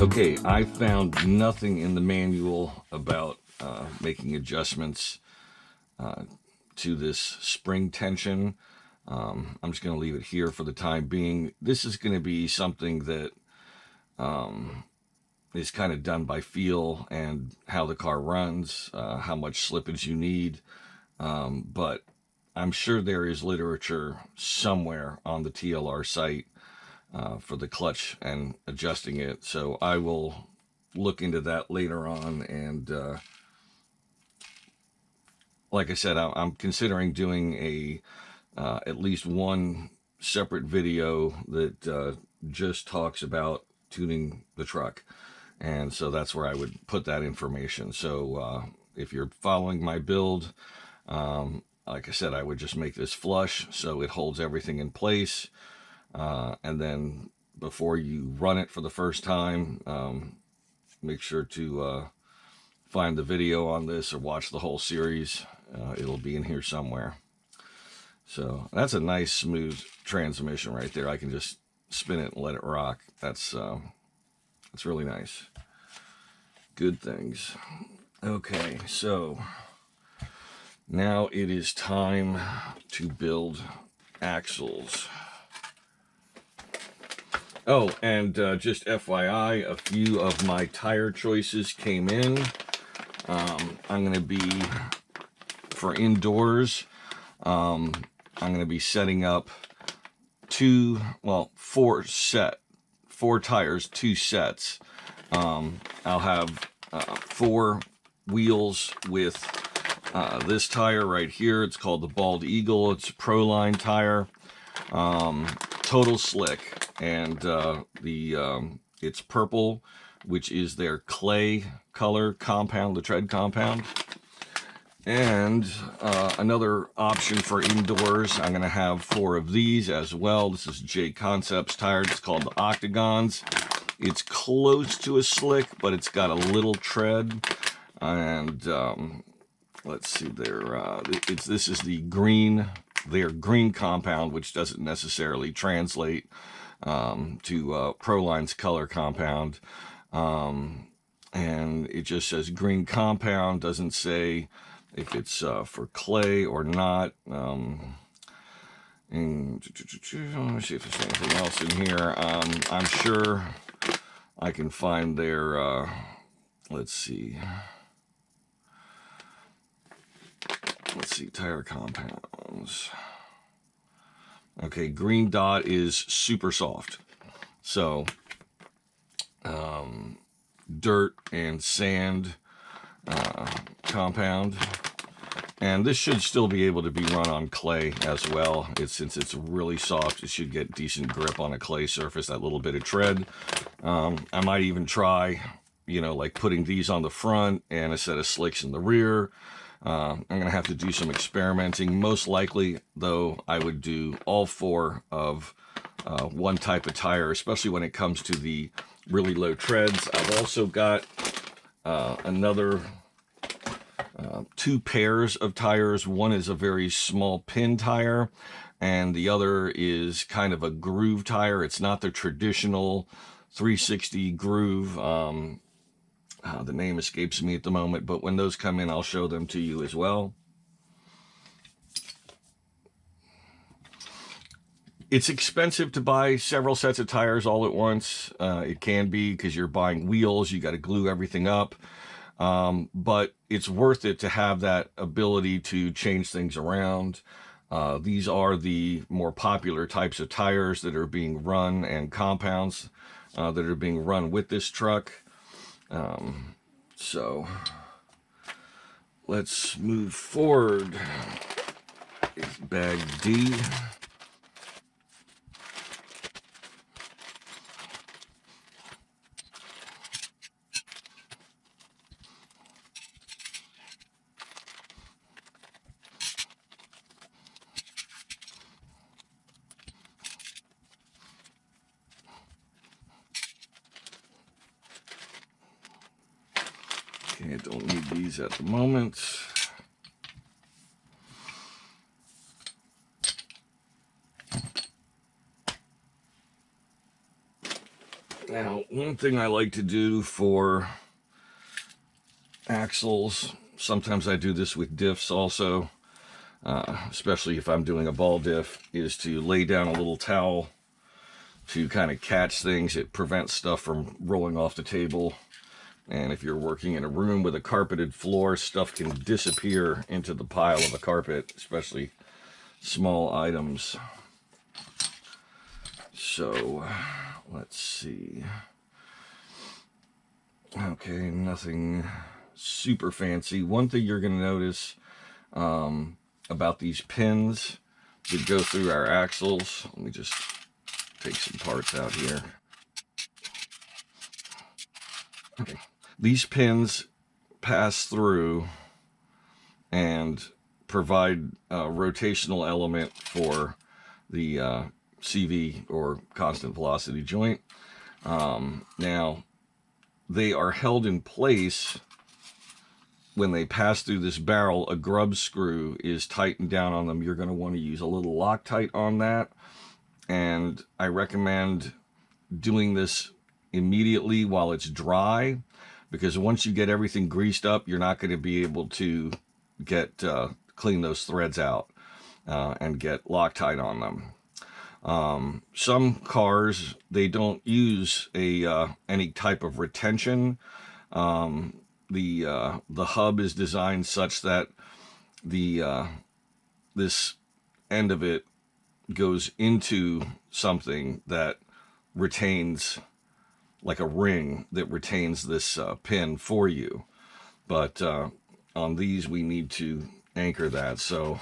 Okay, I found nothing in the manual about making adjustments to this spring tension. I'm just going to leave it here for the time being. This is going to be something that is kind of done by feel and how the car runs, how much slippage you need. But I'm sure there is literature somewhere on the TLR site for the clutch and adjusting it. So I will look into that later on. And like I said, I'm considering doing a at least one separate video that just talks about tuning the truck. And so that's where I would put that information. So if you're following my build, like I said, I would just make this flush so it holds everything in place. And then before you run it for the first time, make sure to find the video on this or watch the whole series. It'll be in here somewhere. So that's a nice smooth transmission right there. I can just spin it and let it rock. That's really nice. Good things. Okay, so now it is time to build axles. Oh, and just FYI, a few of my tire choices came in. I'm going to be, for indoors, I'm going to be setting up four tires, 2 sets. I'll have 4 wheels with this tire right here. It's called the Bald Eagle. It's a Proline tire. Total slick. And it's purple, which is their clay color compound, the tread compound. And another option for indoors, I'm going to have 4 of these as well. This is J Concepts tires. It's called the Octagons. It's close to a slick, but it's got a little tread. And let's see, this is the green. Their green compound, which doesn't necessarily translate to Proline's color compound. And it just says green compound, doesn't say if it's for clay or not. And let me see if there's anything else in here. I'm sure I can find their, let's see, tire compounds. Okay, green dot is super soft. So, dirt and sand compound. And this should still be able to be run on clay as well. Since it's really soft, it should get decent grip on a clay surface, that little bit of tread. I might even try, like putting these on the front and a set of slicks in the rear. I'm going to have to do some experimenting. Most likely, though, I would do all 4 of one type of tire, especially when it comes to the really low treads. I've also got another 2 pairs of tires. One is a very small pin tire, and the other is kind of a groove tire. It's not the traditional 360 groove. The name escapes me at the moment, but when those come in, I'll show them to you as well. It's expensive to buy several sets of tires all at once. It can be because you're buying wheels, you got to glue everything up. But it's worth it to have that ability to change things around. These are the more popular types of tires that are being run, and compounds that are being run with this truck. So let's move forward. It's bag D. Okay, I don't need these at the moment. Now, one thing I like to do for axles, sometimes I do this with diffs also, especially if I'm doing a ball diff, is to lay down a little towel to kind of catch things. It prevents stuff from rolling off the table. And if you're working in a room with a carpeted floor, stuff can disappear into the pile of a carpet, especially small items. So, let's see. Okay, nothing super fancy. One thing you're going to notice about these pins that go through our axles, let me just take some parts out here. Okay, these pins pass through and provide a rotational element for the CV, or constant velocity joint. Now, they are held in place when they pass through this barrel. A grub screw is tightened down on them. You're going to want to use a little Loctite on that, and I recommend doing this immediately while it's dry, because once you get everything greased up, you're not going to be able to get clean those threads out and get Loctite on them. Some cars, they don't use any type of retention. The hub is designed such that this end of it goes into something that retains, like a ring that retains this pin for you. But on these, we need to anchor that. So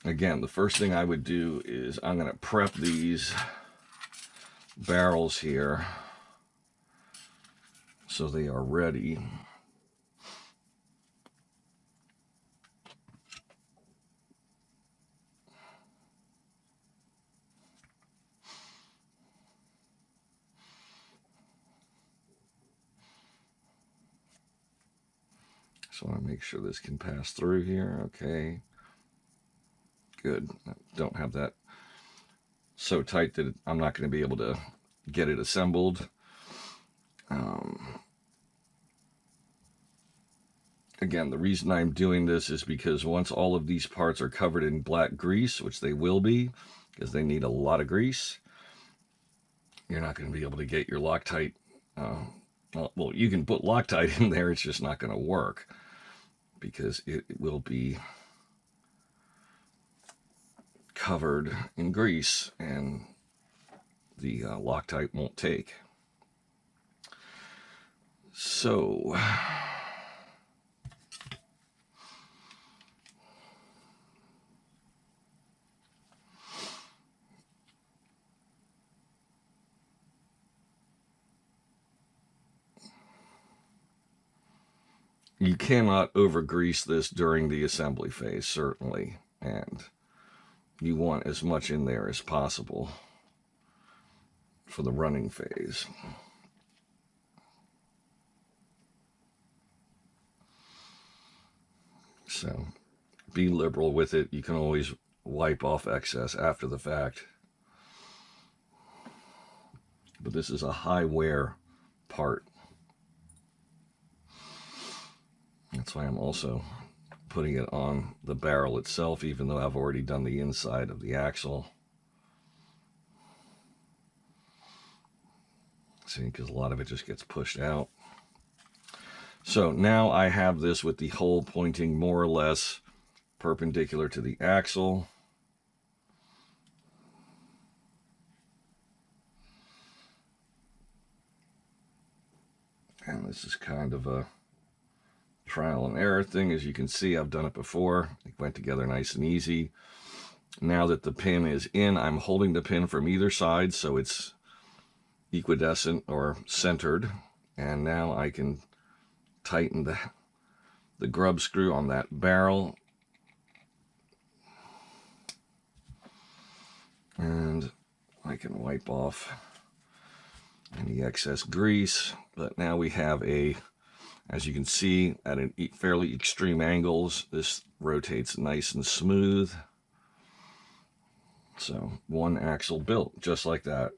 again, the first thing I would do is I'm going to prep these barrels here so they are ready. So I want to make sure this can pass through here. Okay, good. I don't have that so tight that I'm not going to be able to get it assembled. Again, the reason I'm doing this is because once all of these parts are covered in black grease, which they will be, because they need a lot of grease, you're not going to be able to get your Loctite. Well, you can put Loctite in there, it's just not going to work, because it will be covered in grease and the Loctite won't take. So you cannot over grease this during the assembly phase, certainly, and you want as much in there as possible for the running phase. So be liberal with it. You can always wipe off excess after the fact. But this is a high wear part. That's why I'm also putting it on the barrel itself, even though I've already done the inside of the axle. See, because a lot of it just gets pushed out. So now I have this with the hole pointing more or less perpendicular to the axle. And this is kind of a trial and error thing. As you can see, I've done it before. It went together nice and easy. Now that the pin is in, I'm holding the pin from either side so it's equidistant or centered. And now I can tighten the grub screw on that barrel. And I can wipe off any excess grease. But now we have a, as you can see, at an fairly extreme angles, this rotates nice and smooth. So one axle built just like that.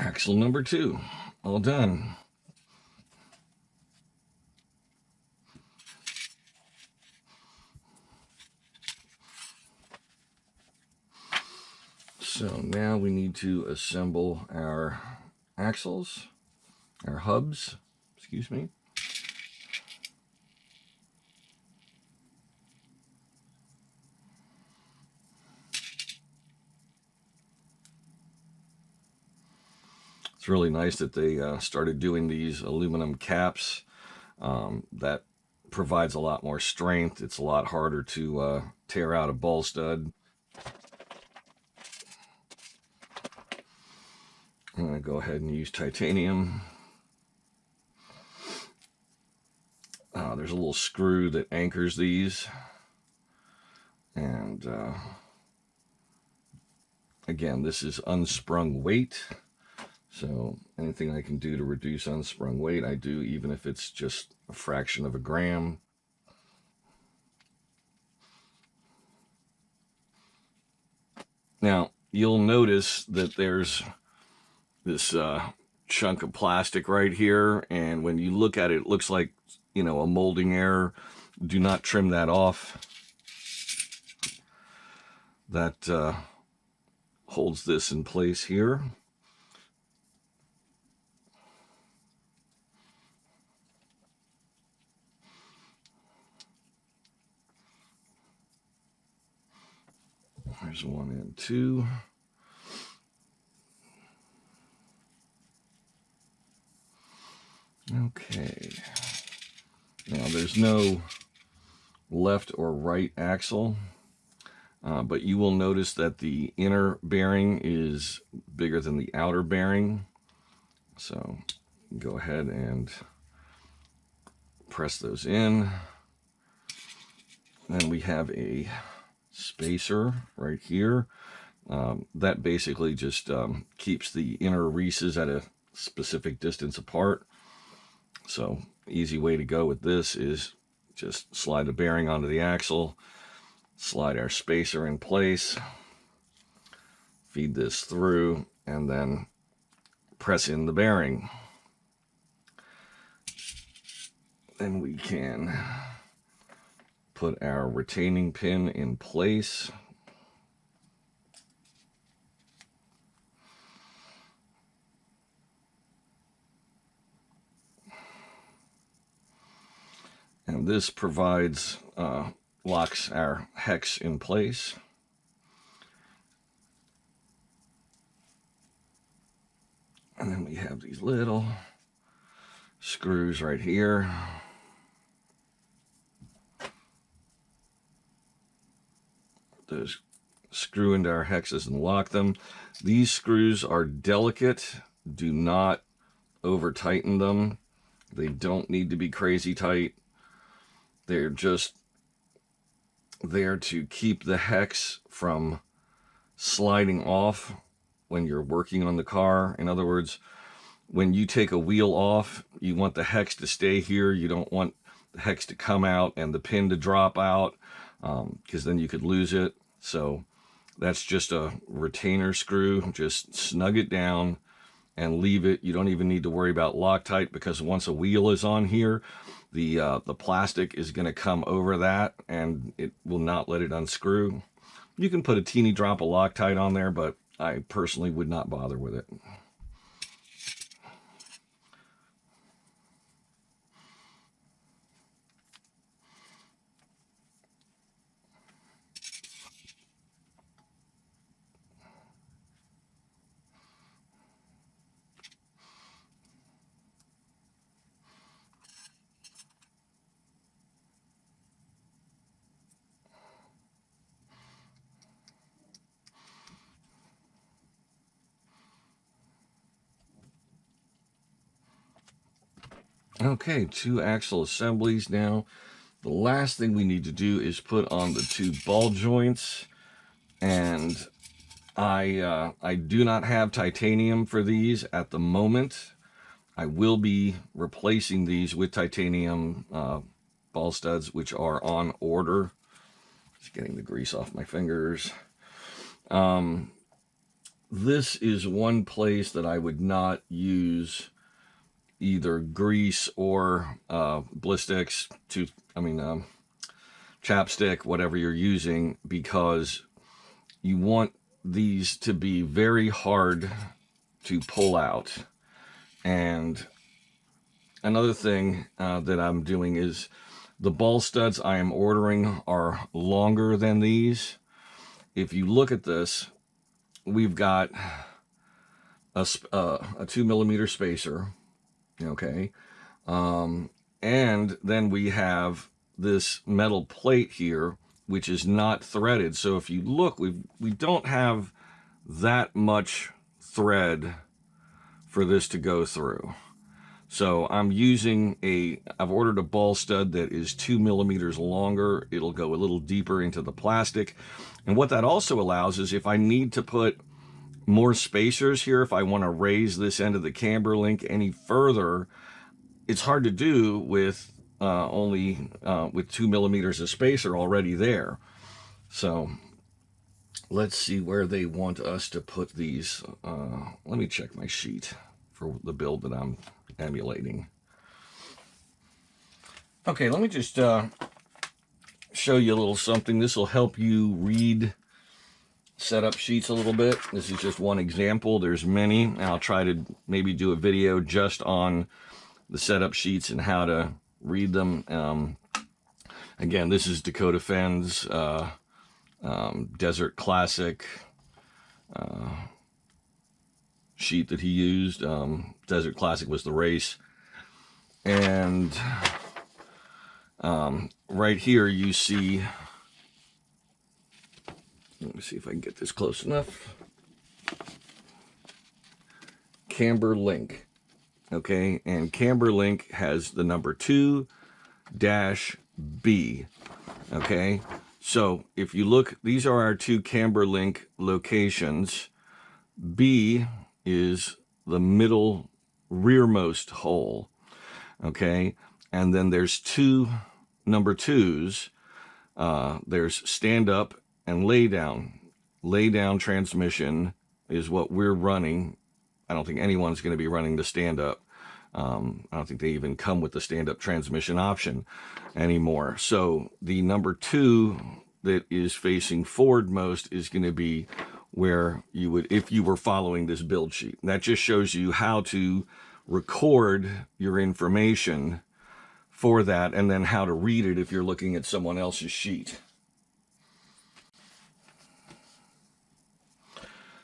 Axle number 2, all done. So now we need to assemble our axles, our hubs, excuse me. It's really nice that they started doing these aluminum caps. That provides a lot more strength. It's a lot harder to tear out a ball stud. I'm going to go ahead and use titanium. There's a little screw that anchors these. And again, this is unsprung weight. So anything I can do to reduce unsprung weight, I do, even if it's just a fraction of a gram. Now, you'll notice that there's this chunk of plastic right here, and when you look at it, it looks like, you know, a molding error. Do not trim that off. That holds this in place here. There's 1 and 2. Okay. Now there's no left or right axle, but you will notice that the inner bearing is bigger than the outer bearing. So go ahead and press those in. Then we have a spacer right here. That basically just keeps the inner reeses at a specific distance apart. So easy way to go with this is just slide the bearing onto the axle, slide our spacer in place, feed this through, and then press in the bearing. Then we can put our retaining pin in place. And this provides, locks our hex in place. And then we have these little screws right here. Those screw into our hexes and lock them. These screws are delicate. Do not over tighten them. They don't need to be crazy tight. They're just there to keep the hex from sliding off when you're working on the car. In other words, when you take a wheel off, you want the hex to stay here. You don't want the hex to come out and the pin to drop out, because then you could lose it. So that's just a retainer screw. Just snug it down and leave it. You don't even need to worry about Loctite, because once a wheel is on here, the plastic is going to come over that and it will not let it unscrew. You can put a teeny drop of Loctite on there, but I personally would not bother with it. Okay, 2 axle assemblies now. The last thing we need to do is put on the 2 ball joints, and I do not have titanium for these at the moment. I will be replacing these with titanium ball studs, which are on order. Just getting the grease off my fingers. this is one place that I would not use either grease or Blistex chapstick, whatever you're using, because you want these to be very hard to pull out. And another thing that I'm doing is the ball studs I am ordering are longer than these. If you look at this, we've got a 2mm spacer, okay? And then we have this metal plate here, which is not threaded. So if you look, we don't have that much thread for this to go through. So I'm using I've ordered a ball stud that is 2mm longer. It'll go a little deeper into the plastic. And what that also allows is if I need to put more spacers here, if I want to raise this end of the camber link any further, it's hard to do with only with 2mm of spacer already there. So let's see where they want us to put these. Let me check my sheet for the build that I'm emulating. Okay, let me just show you a little something. This will help you read setup sheets a little bit. This is just one example. There's many, and I'll try to maybe do a video just on the setup sheets and how to read them. Again, this is Dakota Fenn's Desert Classic sheet that he used. Desert Classic was the race. And right here you see, let me see if I can get this close enough, camber link. Okay, and camber link has the number 2-B. Okay, so if you look, these are our 2 camber link locations. B is the middle rearmost hole. Okay, and then there's 2 number 2s. There's stand up and lay down. Lay down transmission is what we're running. I don't think anyone's going to be running the stand up. I don't think they even come with the stand up transmission option anymore. So the number 2 that is facing forward most is going to be where you would, if you were following this build sheet. And that just shows you how to record your information for that, and then how to read it if you're looking at someone else's sheet.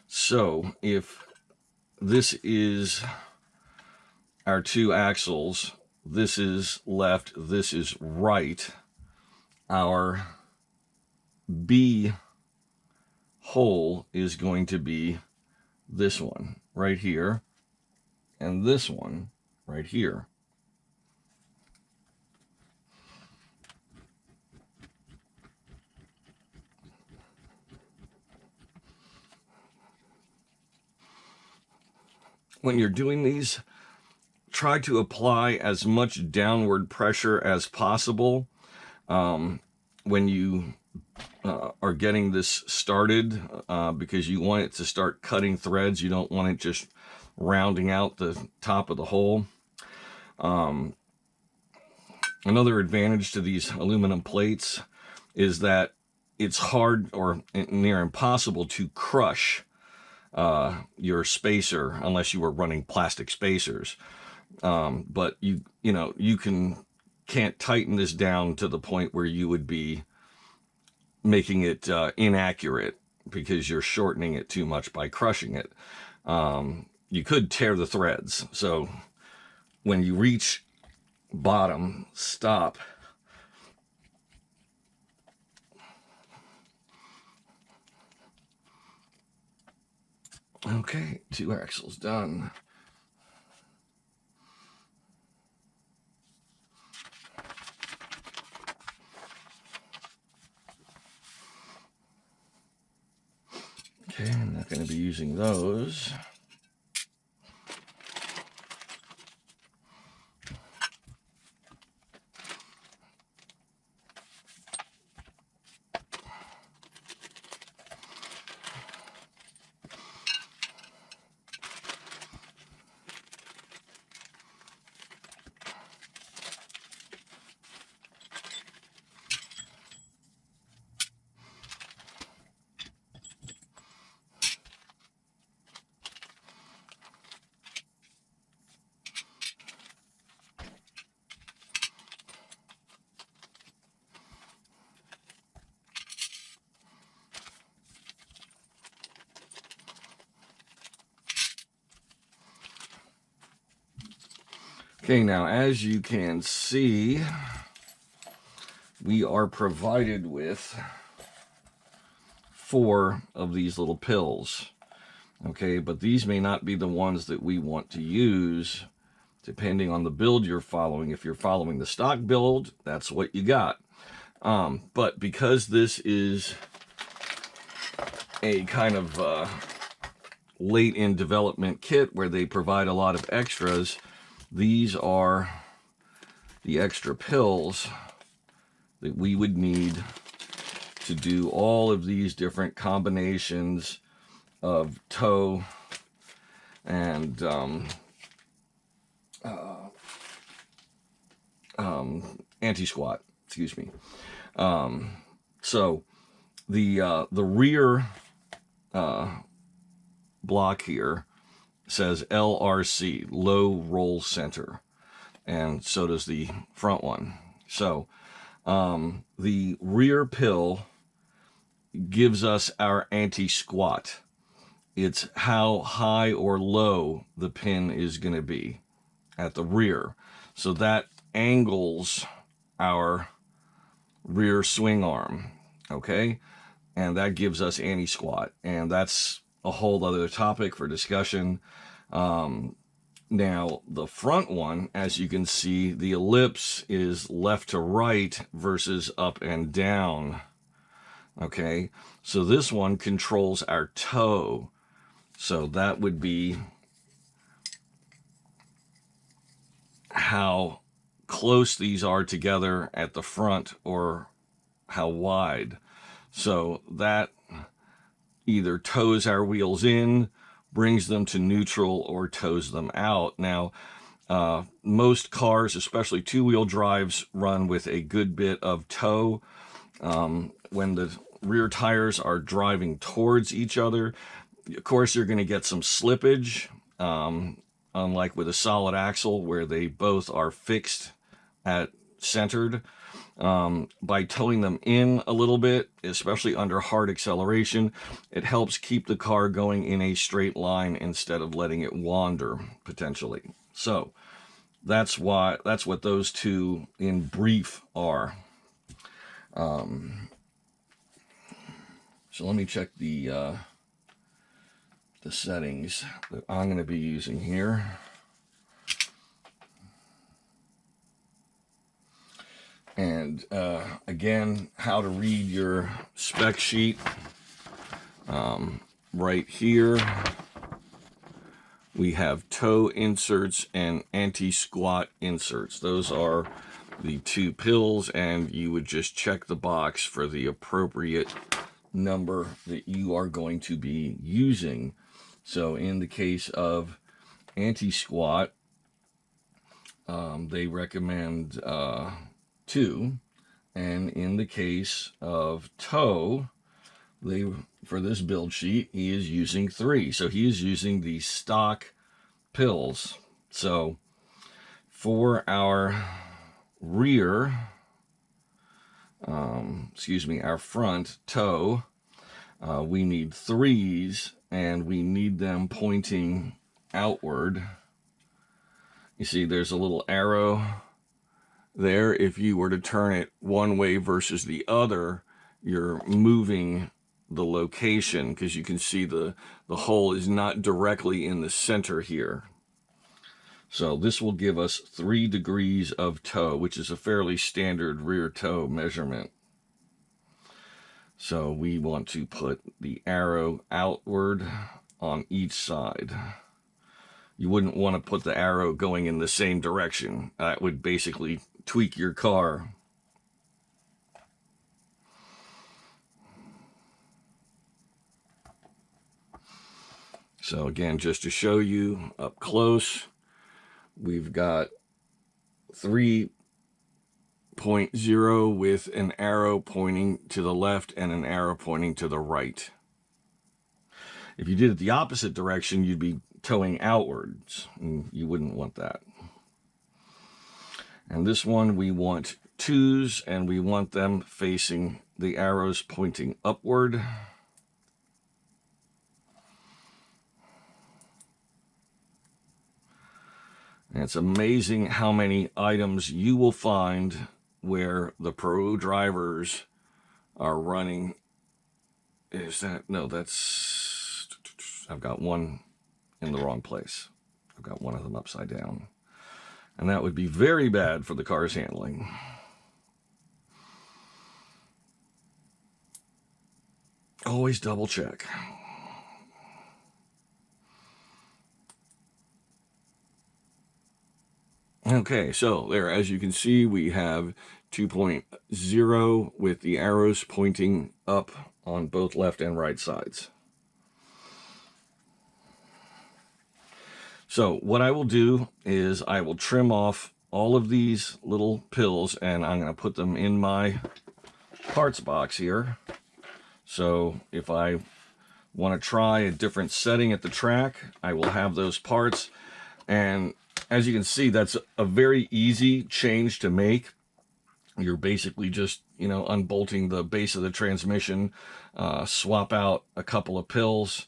So if this is our 2 axles, this is left, this is right, our B hole is going to be this one right here, and this one right here. When you're doing these, try to apply as much downward pressure as possible when you are getting this started, because you want it to start cutting threads. You don't want it just rounding out the top of the hole. Another advantage to these aluminum plates is that it's hard or near impossible to crush your spacer unless you were running plastic spacers. But you can't tighten this down to the point where you would be making it inaccurate because you're shortening it too much by crushing it. You could tear the threads. So when you reach bottom, stop. Okay, 2 axles done. Okay, I'm not going to be using those. Okay, now as you can see, we are provided with 4 of these little pills. Okay, but these may not be the ones that we want to use depending on the build you're following. If you're following the stock build, that's what you got. But because this is a kind of late in development kit where they provide a lot of extras, these are the extra pills that we would need to do all of these different combinations of toe and anti-squat, excuse me. So the rear block here says LRC, low roll center, and so does the front one. So the rear pill gives us our anti-squat. It's how high or low the pin is going to be at the rear. So that angles our rear swing arm, okay? And that gives us anti-squat. And that's a whole other topic for discussion. Now, the front one, as you can see, the ellipse is left to right versus up and down, okay? So this one controls our toe. So that would be how close these are together at the front or how wide. So that either toes our wheels in, brings them to neutral, or toes them out. Now, most cars, especially two-wheel drives, run with a good bit of toe. When the rear tires are driving towards each other, of course, you're going to get some slippage, unlike with a solid axle where they both are fixed at centered. By towing them in a little bit, especially under hard acceleration, it helps keep the car going in a straight line instead of letting it wander, potentially. So that's what those two in brief are. So let me check the settings that I'm going to be using here. And again, how to read your spec sheet. Right here, we have toe inserts and anti-squat inserts. Those are the 2 pills, and you would just check the box for the appropriate number that you are going to be using. So in the case of anti-squat, they recommend 2, and in the case of toe, for this build sheet, he is using 3. So he is using the stock pills. So for our rear, our front toe, we need 3s, and we need them pointing outward. You see there's a little arrow there. If you were to turn it one way versus the other, you're moving the location, because you can see the hole is not directly in the center here. So this will give us 3 degrees of toe, which is a fairly standard rear toe measurement. So we want to put the arrow outward on each side. You wouldn't want to put the arrow going in the same direction. That would basically tweak your car. So again, just to show you up close, we've got 3.0 with an arrow pointing to the left and an arrow pointing to the right. If you did it the opposite direction, you'd be towing outwards, and you wouldn't want that. And this one, we want 2s, and we want them facing the arrows pointing upward. it's amazing how many items you will find where the pro drivers are running. Is that, no, that's, I've got one in the wrong place. I've got one of them upside down. And that would be very bad for the car's handling. Always double check. Okay, so there, as you can see, we have 2.0 with the arrows pointing up on both left and right sides. So what I will do is I will trim off all of these little pills, and I'm going to put them in my parts box here. So if I want to try a different setting at the track, I will have those parts. And as you can see, that's a very easy change to make. You're basically just, you know, unbolting the base of the transmission, swap out a couple of pills,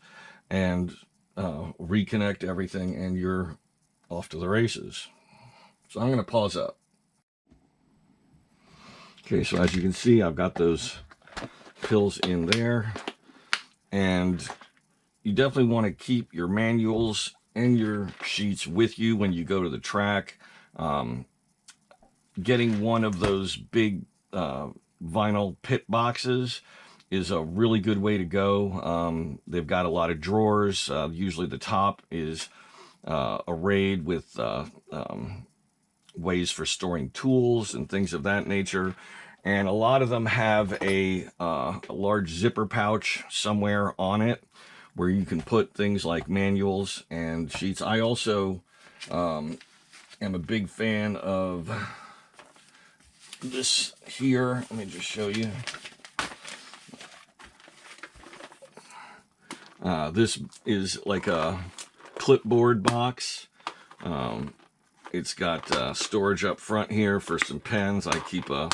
and reconnect everything, and you're off to the races. So I'm going to pause up. Okay, so as you can see, I've got those pills in there, and you definitely want to keep your manuals and your sheets with you when you go to the track. Getting one of those big vinyl pit boxes is a really good way to go. They've got a lot of drawers. Usually the top is arrayed with ways for storing tools and things of that nature. And a lot of them have a large zipper pouch somewhere on it where you can put things like manuals and sheets. I also am a big fan of this here. Let me just show you. This is like a clipboard box. It's got storage up front here for some pens. I keep a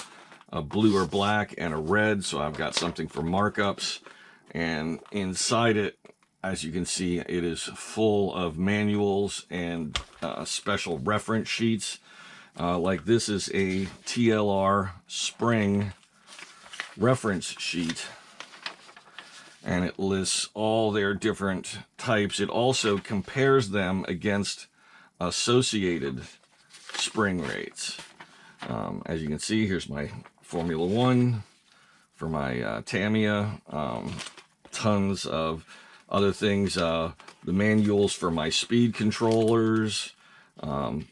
blue or black and a red, so I've got something for markups. And inside it, as you can see, it is full of manuals and special reference sheets. Like this is a TLR spring reference sheet, and it lists all their different types. It also compares them against associated spring rates. As you can see, here's my Formula One for my Tamiya. Tons of other things. The manuals for my speed controllers.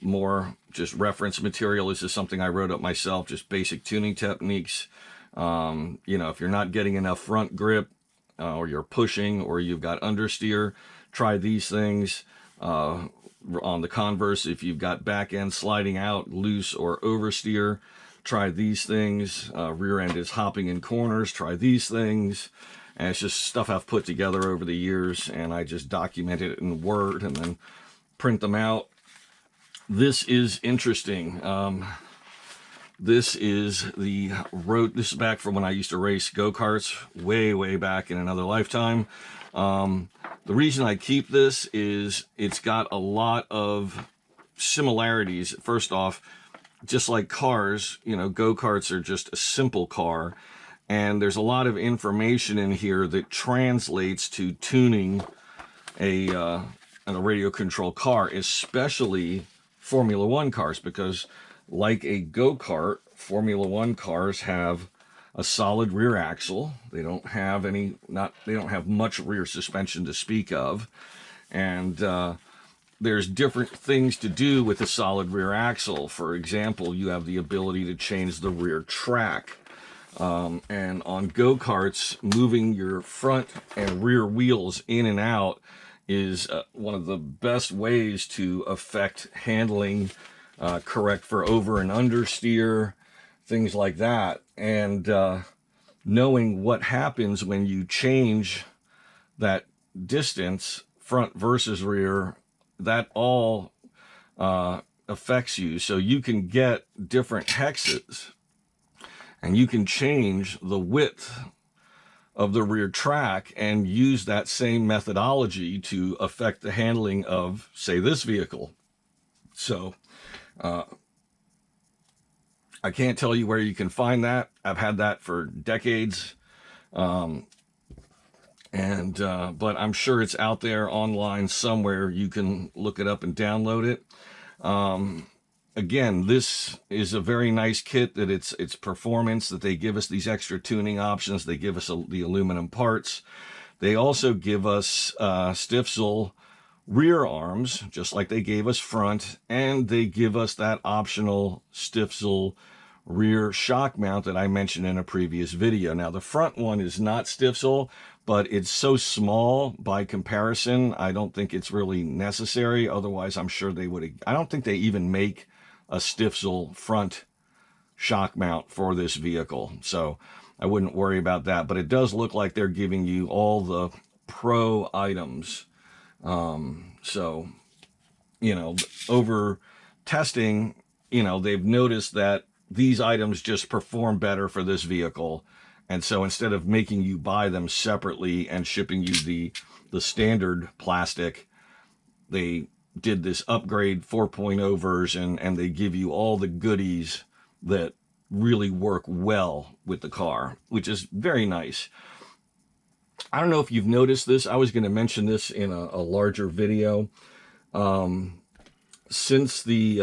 More just reference material. This is something I wrote up myself, just basic tuning techniques. You know, if you're not getting enough front grip, or you're pushing, or you've got understeer, try these things. On the converse, if you've got back end sliding out, loose, or oversteer, try these things. Rear end is hopping in corners, try these things. And it's just stuff I've put together over the years, and I just documented it in Word and then print them out. This is interesting. This is the road. This is back from when I used to race go-karts way back in another lifetime. The reason I keep this is it's got a lot of similarities. First off, just like cars, you know, go-karts are just a simple car, and there's a lot of information in here that translates to tuning a radio control car, especially Formula One cars, because like a go-kart, Formula One cars have a solid rear axle. They don't have they don't have much rear suspension to speak of. And there's different things to do with a solid rear axle. For example, you have the ability to change the rear track. And on go-karts, moving your front and rear wheels in and out is one of the best ways to affect handling, correct for over and understeer, things like that. And knowing what happens when you change that distance, front versus rear, that all affects you. So you can get different hexes, and you can change the width of the rear track and use that same methodology to affect the handling of, say, this vehicle. So I can't tell you where you can find that. I've had that for decades. But I'm sure it's out there online somewhere. You can look it up and download it. Again, this is a very nice kit that it's performance, that they give us these extra tuning options. They give us the aluminum parts. They also give us Stifzel rear arms, just like they gave us front, and they give us that optional Stifzel rear shock mount that I mentioned in a previous video. Now, the front one is not Stifzel, but it's so small by comparison, I don't think it's really necessary. Otherwise, I'm sure they would. I don't think they even make a Stifzel front shock mount for this vehicle, so I wouldn't worry about that. But it does look like they're giving you all the pro items. So, over testing, they've noticed that these items just perform better for this vehicle. And so instead of making you buy them separately and shipping you the standard plastic, they did this upgrade 4.0 version, and they give you all the goodies that really work well with the car, which is very nice. I don't know if you've noticed this. I was going to mention this in a larger video. Since the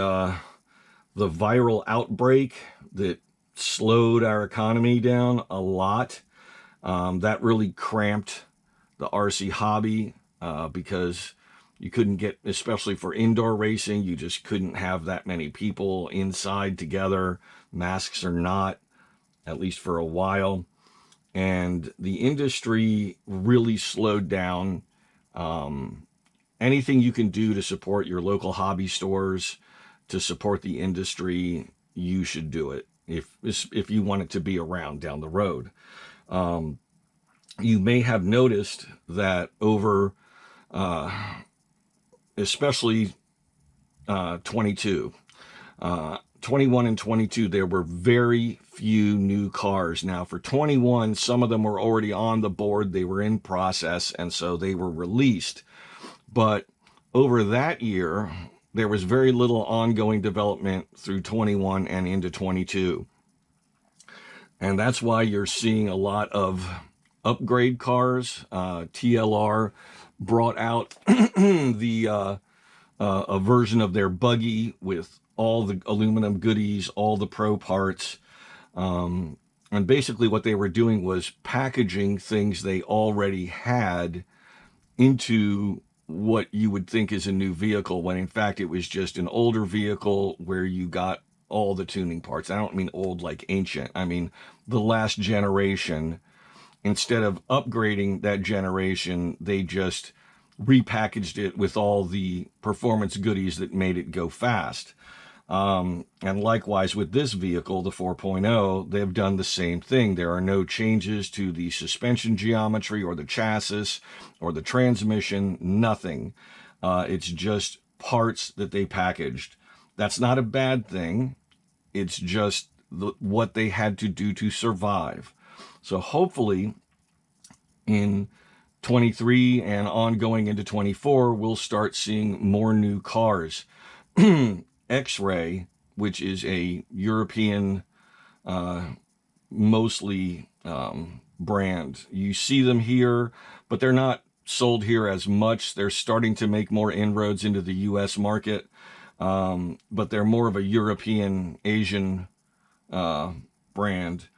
viral outbreak that slowed our economy down a lot, that really cramped the RC hobby because you couldn't get, especially for indoor racing, you just couldn't have that many people inside together. Masks or not, at least for a while. And the industry really slowed down. Anything you can do to support your local hobby stores, to support the industry, you should do it if you want it to be around down the road. You may have noticed that over, especially 22, 21 and 22, there were very few new cars. Now for 21, some of them were already on the board. They were in process, and so they were released. But over that year, there was very little ongoing development through 21 and into 22. And that's why you're seeing a lot of upgrade cars. TLR brought out a version of their buggy with all the aluminum goodies, all the pro parts. And basically what they were doing was packaging things they already had into what you would think is a new vehicle, when in fact it was just an older vehicle where you got all the tuning parts. I don't mean old like ancient. I mean the last generation. Instead of upgrading that generation, they just repackaged it with all the performance goodies that made it go fast. And likewise with this vehicle, the 4.0, they've done the same thing. There are no changes to the suspension geometry or the chassis or the transmission, nothing. It's just parts that they packaged. That's not a bad thing. It's just what they had to do to survive. So hopefully in 23 and ongoing into 24, we'll start seeing more new cars. X-Ray, which is a European, mostly brand. You see them here, but they're not sold here as much. They're starting to make more inroads into the US market, but they're more of a European, Asian brand,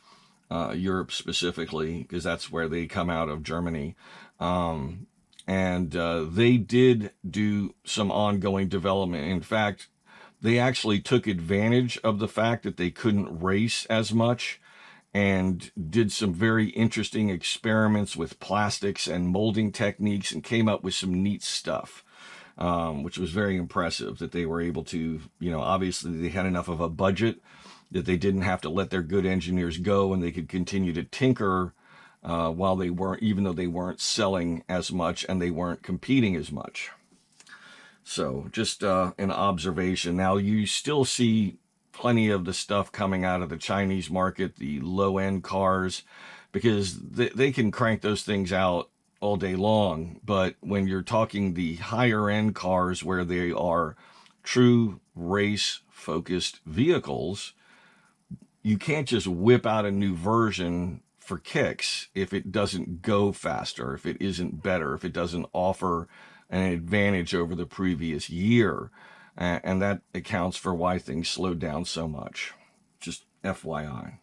Europe specifically, because that's where they come out of, Germany. They did do some ongoing development. In fact, they actually took advantage of the fact that they couldn't race as much and did some very interesting experiments with plastics and molding techniques and came up with some neat stuff, which was very impressive that they were able to, obviously they had enough of a budget that they didn't have to let their good engineers go, and they could continue to tinker while they weren't, even though they weren't selling as much and they weren't competing as much. So just an observation. Now you still see plenty of the stuff coming out of the Chinese market, the low-end cars, because they can crank those things out all day long. But when you're talking the higher-end cars where they are true race focused vehicles, you can't just whip out a new version for kicks if it doesn't go faster, if it isn't better, if it doesn't offer an advantage over the previous year. And that accounts for why things slowed down so much. Just FYI.